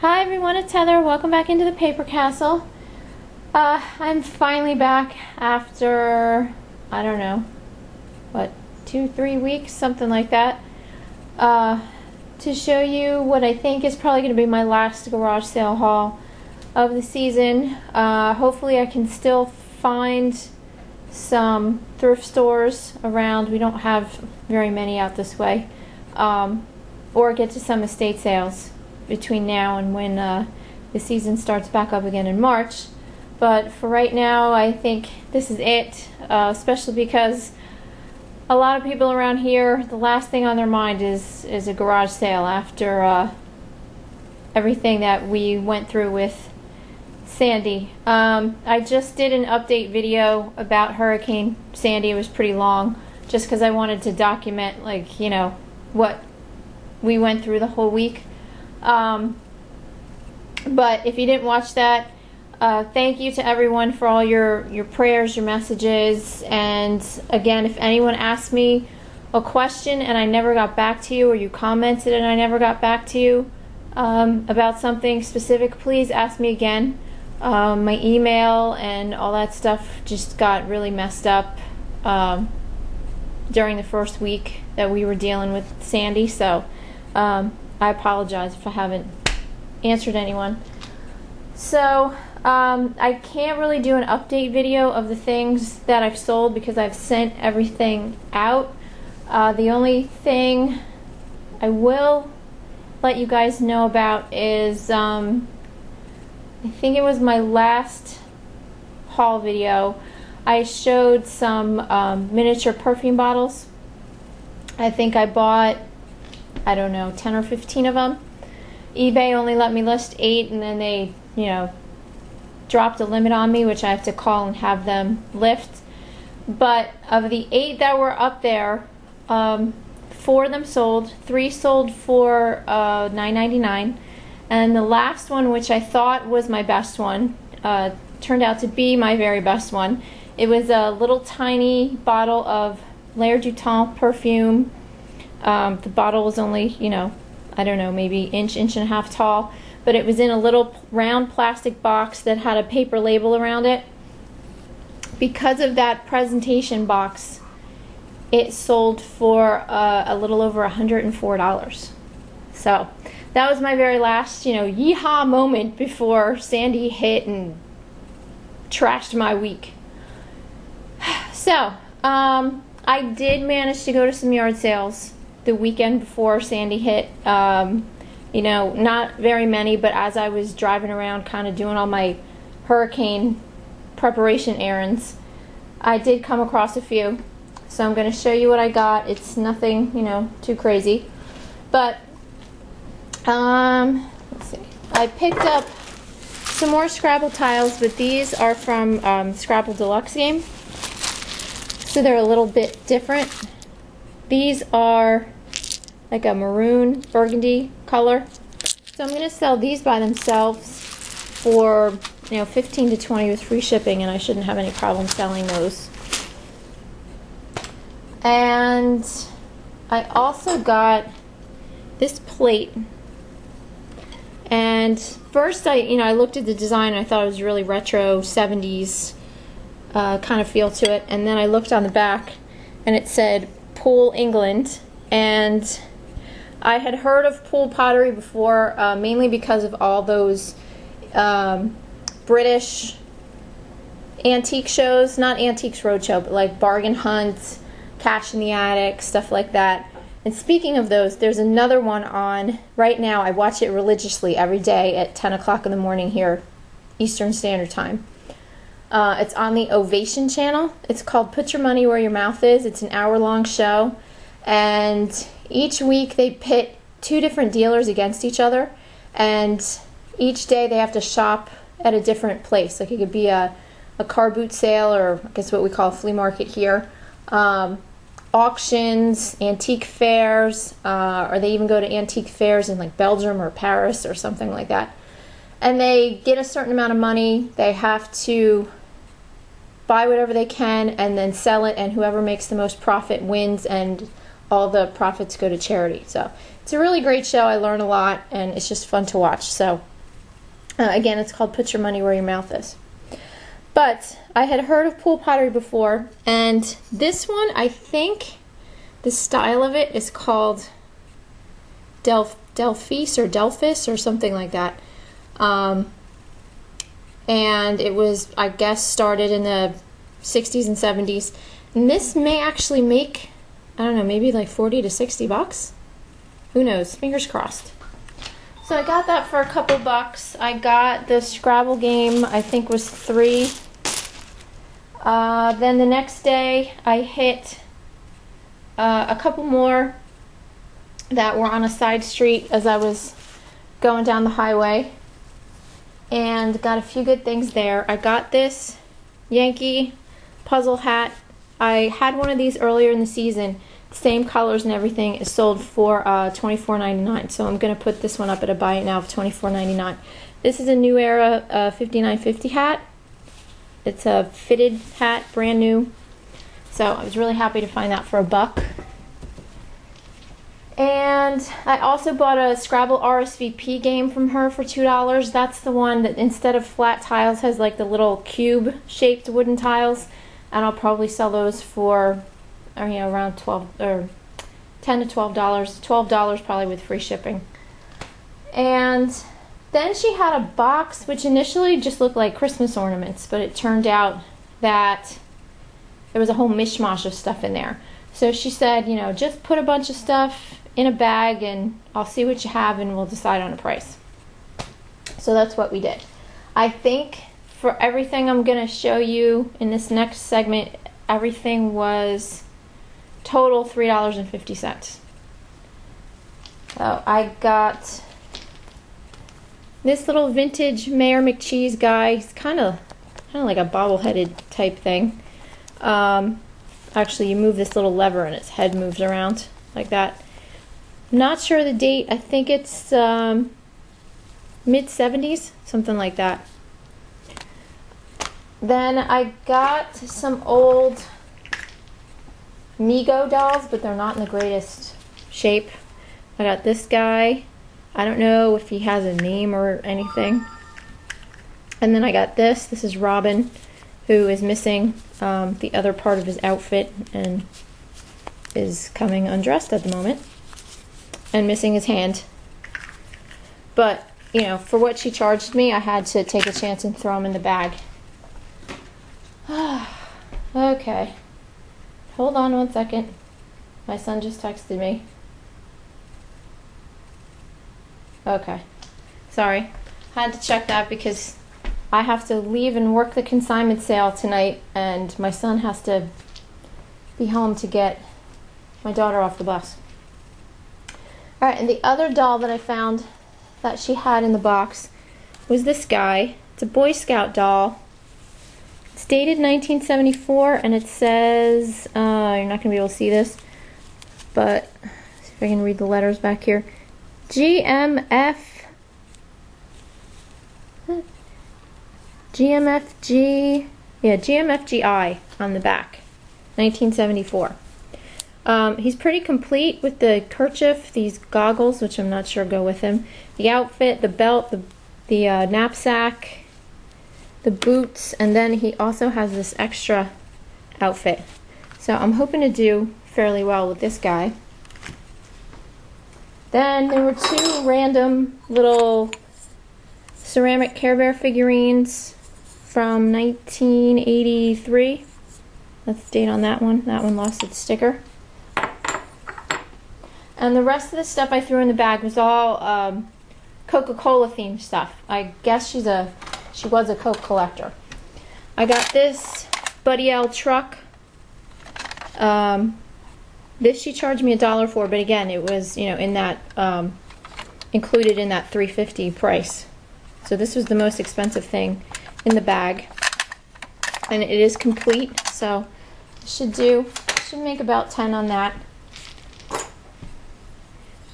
Hi everyone, it's Heather. Welcome back into the Paper Castle. I'm finally back after, I don't know, what, 2-3 weeks, something like that, to show you what I think is probably going to be my last garage sale haul of the season. Hopefully I can still find some thrift stores around. We don't have very many out this way, or get to some estate sales between now and when the season starts back up again in March. But for right now, I think this is it, especially because a lot of people around here, the last thing on their mind is a garage sale after everything that we went through with Sandy. I just did an update video about Hurricane Sandy. It was pretty long, just because I wanted to document, like, you know, what we went through the whole week. But if you didn't watch that, thank you to everyone for all your prayers, your messages, and again, if anyone asked me a question and I never got back to you, or you commented and I never got back to you about something specific, please ask me again. My email and all that stuff just got really messed up during the first week that we were dealing with Sandy, so I apologize if I haven't answered anyone. So I can't really do an update video of the things that I've sold because I've sent everything out. The only thing I will let you guys know about is I think it was my last haul video. I showed some miniature perfume bottles. I think I bought, I don't know, 10 or 15 of them. eBay only let me list 8, and then they, you know, dropped a limit on me, which I have to call and have them lift. But of the 8 that were up there, 4 of them sold. 3 sold for $9.99, and the last one, which I thought was my best one, turned out to be my very best one. It was a little tiny bottle of L'air du Temps perfume. The bottle was only, you know, I don't know, maybe inch and a half tall, but it was in a little round plastic box that had a paper label around it. Because of that presentation box, it sold for a little over $104. So that was my very last, you know, yeehaw moment before Sandy hit and trashed my week. So I did manage to go to some yard sales the weekend before Sandy hit. You know, not very many, but as I was driving around kind of doing all my hurricane preparation errands, I did come across a few. So I'm going to show you what I got. It's nothing, you know, too crazy. But, let's see. I picked up some more Scrabble tiles, but these are from Scrabble Deluxe game. So they're a little bit different. These are like a maroon burgundy color. So I'm going to sell these by themselves for, you know, 15 to 20 with free shipping, and I shouldn't have any problem selling those. And I also got this plate. And first I looked at the design and I thought it was really retro 70s kind of feel to it, and then I looked on the back and it said Poole, England, and I had heard of Poole pottery before, mainly because of all those British antique shows, not Antiques Roadshow, but like Bargain Hunt, Cash in the Attic, stuff like that. And speaking of those, there's another one on right now. I watch it religiously every day at 10 o'clock in the morning here, Eastern Standard Time. It's on the Ovation channel. It's called Put Your Money Where Your Mouth Is. It's an hour-long show, and each week they pit 2 different dealers against each other, and each day they have to shop at a different place. Like it could be a car boot sale, or I guess what we call a flea market here, auctions, antique fairs, or they even go to antique fairs in like Belgium or Paris or something like that. And they get a certain amount of money. They have to buy whatever they can and then sell it, and whoever makes the most profit wins, and all the profits go to charity. So it's a really great show. I learn a lot, and it's just fun to watch. So Again, it's called Put Your Money Where Your Mouth Is. But I had heard of pool pottery before, and this one, I think the style of it is called Delphis or something like that. And it was, I guess, started in the 60s and 70s. And this may actually make, I don't know, maybe like 40 to 60 bucks. Who knows? Fingers crossed. So I got that for a couple bucks. I got the Scrabble game, I think was $3. Then the next day I hit a couple more that were on a side street as I was going down the highway, and got a few good things there. I got this Yankee puzzle hat. I had one of these earlier in the season, same colors and everything. Is sold for $24.99, so I'm going to put this one up at a buy it now of $24.99. This is a New Era 5950 hat. It's a fitted hat, brand new. So I was really happy to find that for $1. And I also bought a Scrabble RSVP game from her for $2. That's the one that instead of flat tiles has like the little cube shaped wooden tiles. And I'll probably sell those for, around $10 to $12. $12 probably with free shipping. And then she had a box which initially just looked like Christmas ornaments, but it turned out that there was a whole mishmash of stuff in there. So she said, just put a bunch of stuff in a bag and I'll see what you have and we'll decide on a price. So that's what we did. I think for everything I'm going to show you in this next segment, everything was total $3.50. So I got this little vintage Mayor McCheese guy. He's kind of like a bobbleheaded type thing. Actually, you move this little lever and its head moves around like that. Not sure the date. I think it's mid-70s, something like that. Then I got some old Mego dolls, but they're not in the greatest shape. I got this guy. I don't know if he has a name or anything. And then I got this. This is Robin, who is missing the other part of his outfit and is coming undressed at the moment and missing his hand. But, for what she charged me, I had to take a chance and throw him in the bag. Okay. Hold on one second. My son just texted me. Okay. Sorry. I had to check that because I have to leave and work the consignment sale tonight, and my son has to be home to get my daughter off the bus. Alright, and the other doll that I found that she had in the box was this guy. It's a Boy Scout doll. It's dated 1974, and it says, you're not going to be able to see this, but see if I can read the letters back here. GMFGI on the back, 1974. He's pretty complete with the kerchief, these goggles, which I'm not sure go with him, the outfit, the belt, the knapsack, the boots, and then he also has this extra outfit. So I'm hoping to do fairly well with this guy. Then there were two random little ceramic Carebear figurines from 1983. That's the date on that one. That one lost its sticker. And the rest of the stuff I threw in the bag was all Coca Cola themed stuff. I guess she was a Coke collector. I got this Buddy L truck. This she charged me $1 for, but again, it was in that included in that $3.50 price. So this was the most expensive thing in the bag, and it is complete. So should make about 10 on that.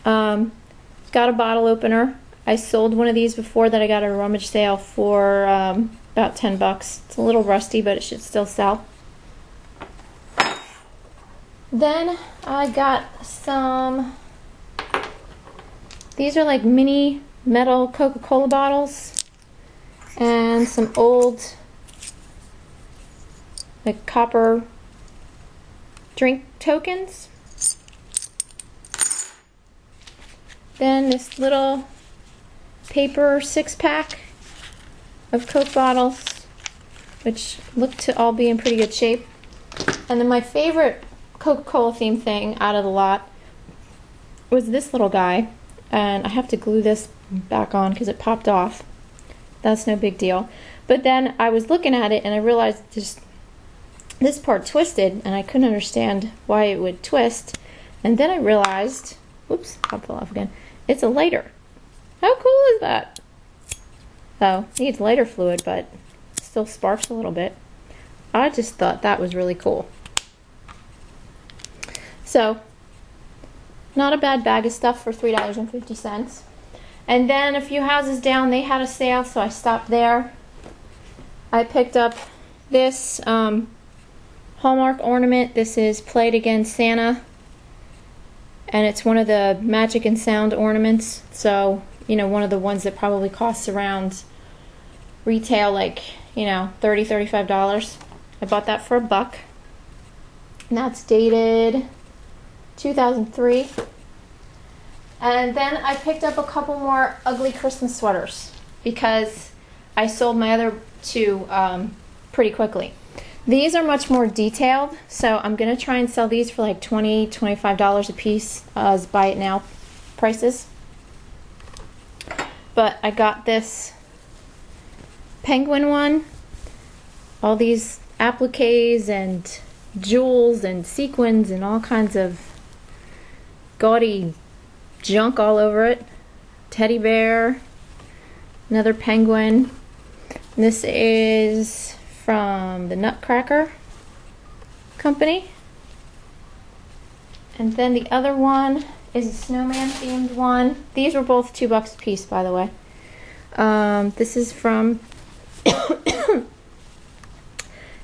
Got a bottle opener. I sold one of these before that I got at a rummage sale for about 10 bucks. It's a little rusty, but it should still sell. Then I got some, these are like mini metal Coca Cola bottles. and some old like copper drink tokens. Then this little paper 6-pack of Coke bottles, which look to all be in pretty good shape. And then my favorite Coca Cola themed thing out of the lot was this little guy, and I have to glue this back on because it popped off. That's no big deal. But then I was looking at it and I realized just this part twisted, and I couldn't understand why it would twist. And then I realized, whoops, pop fell off again. It's a lighter. How cool is that? Oh, it needs lighter fluid, but it still sparks a little bit. I just thought that was really cool. So, not a bad bag of stuff for $3.50. And then a few houses down, they had a sale, so I stopped there. I picked up this Hallmark Ornament. This is Played Against Santa, and it's one of the magic and sound ornaments. So, you know, one of the ones that probably costs around retail, like, you know, $30, $35. I bought that for $1, and that's dated 2003. And then I picked up a couple more ugly Christmas sweaters because I sold my other two pretty quickly. These are much more detailed, so I'm going to try and sell these for like $20, $25 a piece as buy it now prices. But I got this penguin one, all these appliques and jewels and sequins and all kinds of gaudy junk all over it. Teddy bear, another penguin. This is from the Nutcracker Company. And then the other one is a snowman themed one. These were both $2 a piece, by the way. This is from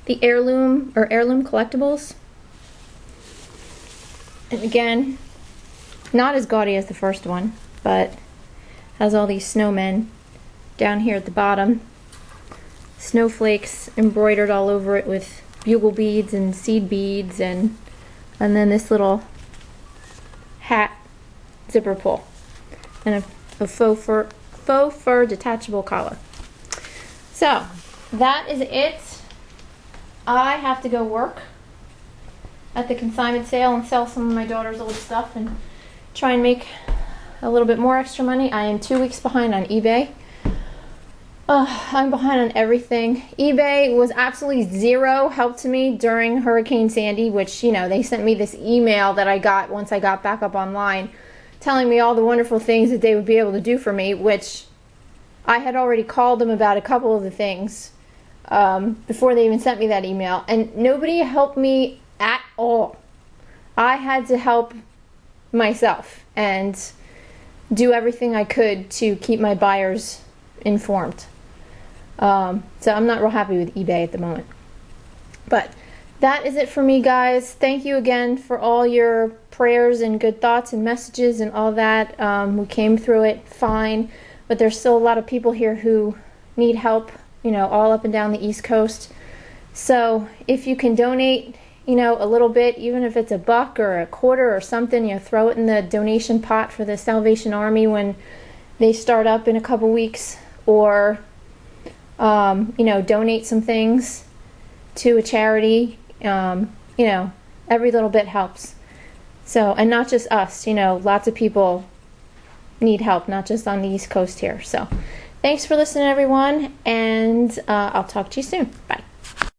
the Heirloom Collectibles. And again, not as gaudy as the first one, but has all these snowmen down here at the bottom. Snowflakes embroidered all over it with bugle beads and seed beads, and then this little hat zipper pull, and a faux fur detachable collar. So that is it. I have to go work at the consignment sale and sell some of my daughter's old stuff and try and make a little bit more extra money. I am 2 weeks behind on eBay. I'm behind on everything. eBay was absolutely zero help to me during Hurricane Sandy, which, you know, they sent me this email that I got once I got back up online telling me all the wonderful things that they would be able to do for me, which I had already called them about a couple of the things before they even sent me that email, and nobody helped me at all. I had to help myself and do everything I could to keep my buyers informed. So I'm not real happy with eBay at the moment. But that is it for me, guys. Thank you again for all your prayers and good thoughts and messages and all that. We came through it fine, but there's still a lot of people here who need help, you know, all up and down the East Coast. So if you can donate, you know, a little bit, even if it's $1 or a quarter or something, you know, throw it in the donation pot for the Salvation Army when they start up in a couple weeks, or you know, donate some things to a charity. You know, every little bit helps. So, and not just us, you know, lots of people need help, not just on the East Coast here. So thanks for listening, everyone, and I'll talk to you soon. Bye.